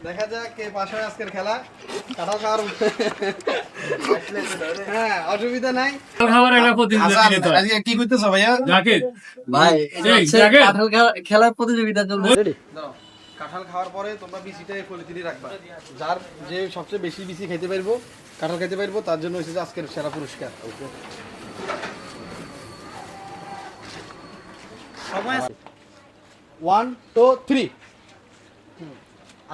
দেখা যাক কে পাশ হয় আজকের খেলা। কাঁঠাল খাওয়ার হ্যাঁ অসুবিধা নাই। খাবার একটা প্রতিযোগিতা নিতে হয়। আজকে কি করতেছো ভাইয়া? জাকির ভাই এই, জাকির। কাঁঠাল খেলার প্রতিযোগিতা চলবে। দাও, কাঁঠাল খাওয়ার পরে তোমরা বিচিটা এই পলিথিনে রাখবা। যার যে সবচেয়ে বেশি বিচি খাইতে পারবো, কাঁঠাল খাইতে পারবো, তার জন্য হচ্ছে যে আজকের সেরা পুরস্কার। সময় 1 2 3।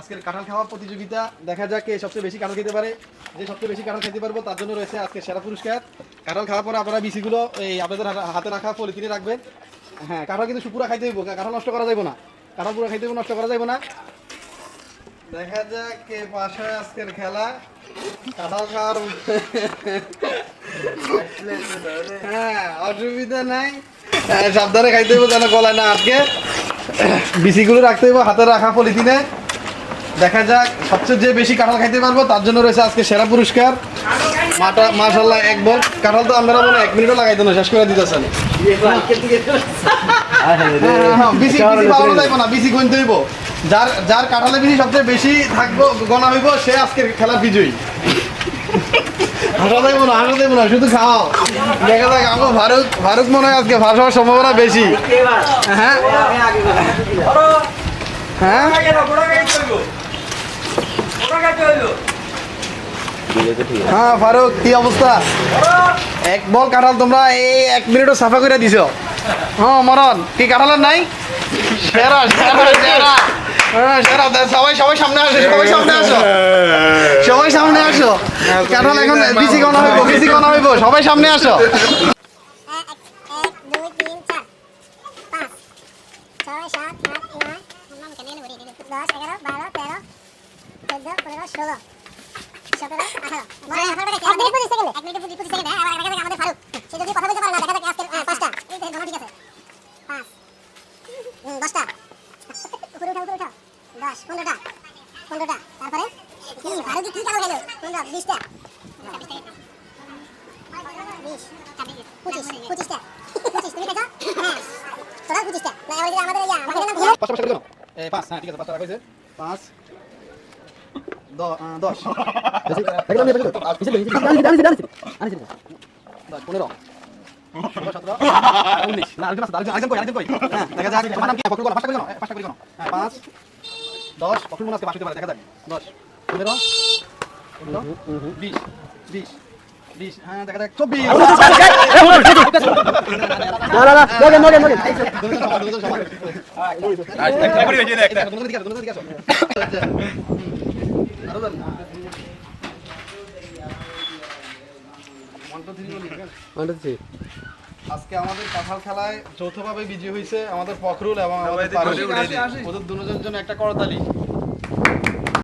আজকের কাঁঠাল খাওয়া প্রতিযোগিতা, দেখা যাক কে সবচেয়ে বেশি কাঁঠাল খেতে পারে। যে সবচেয়ে বেশি কাঁঠাল খেতে পারবো তার জন্য রয়েছে আজকে সেরা পুরস্কার। কাঁঠাল খাওয়ার পরে আপনারা বিচিগুলো এই আপনাদের হাতে রাখা পলিথিনে রাখবেন। হ্যাঁ, কাঁঠাল কিন্তু পুরা খাইতে হইব, কাঁঠাল নষ্ট করা যাবে না। কাঁঠাল পুরা খাইতে হইব, নষ্ট করা যাবে না। দেখা যাক কে পাশ হয় আজকের খেলা। কাঁঠাল খাওয়ার হ্যাঁ অসুবিধা নাই। সাবধানে খাইতে হইব যেন গলায় না আটকে। বিচিগুলো রাখতে হইব হাতে রাখা পলিথিনে। দেখা যাক সবচেয়ে যে বেশি কাঁঠাল খাইতে পারবো তার জন্য রয়েছে আজকে সেরা পুরস্কার। মাশাআল্লাহ, এক বল কাঁঠাল তো আপনারা মনে 1 মিনিটও লাগাইতে না, শেষ করে দিতেছেন। বিচি ভালো লাগবে না, বিচি গুনতে হইব। যার কাঁঠালের বিচি সবচেয়ে বেশি থাকবো গনা হইব সে আজকের খেলার বিজয়ী। হাসা দেবো না, শুধু খাও। দেখা যাক আমার ফারুক মনে হয় আজকে ফাঁস হওয়ার সম্ভাবনা বেশি। হ্যাঁ হ্যাঁ হ্যাঁ ফারুক, কি অবস্থা? এক বল কাঁঠাল তোমরা এই 1 মিনিটও সাফা করে দিছো। হ্যাঁ মরণ, কি কাঁঠালের নাই? সেরা সেরা সেরা হ্যাঁ সেরা। সবাই সামনে আসো, সবাই সামনে আসো। কাঁঠাল এখন বিচি গনা হইব, সবাই সামনে আসো। 1 2 3 4 5 6 7 8 9 10 11 12 13 14 15 16 17 18 1 মিনিট 25 সেকেন্ড। 1 minute 25 second. হ্যাঁ, আবার দেখা আমাদের ফারুক সে যদি কথা বলতে পারে না, দেখা যাক আজকে 5টা এই দেখো ঠিক আছে 5 10টা উপরে উঠাও 10 15টা তারপরে কি ফারুক কি কালো গেল 15 20টা 20 25টা 25 তুমি দেখো। হ্যাঁ তোরা 25টা না আমাদের আমাদের নাম 5 করে দাও। এই 5, হ্যাঁ ঠিক আছে, 5টা রাখা হয়েছে। 5 10 একদম নেবে তো। 10 15 17 19 না আরেকজন কই? হ্যাঁ দেখা যাক তোমার নাম কি? ফখরুল, 5টা করে দাও, 5টা করে দাও। হ্যাঁ 5 10 ফখরুল মনে আজকে 5 হতে পারে, দেখা যাক। 10 15 20 20 হ্যাঁ দেখা যাক 24। আজকে আমাদের কাঁঠাল খেলায় যৌথভাবে বিজয়ী হয়েছে আমাদের ফখরুল এবং আমাদের ফারুক। ওদের দুজনের জন্য একটা করতালি।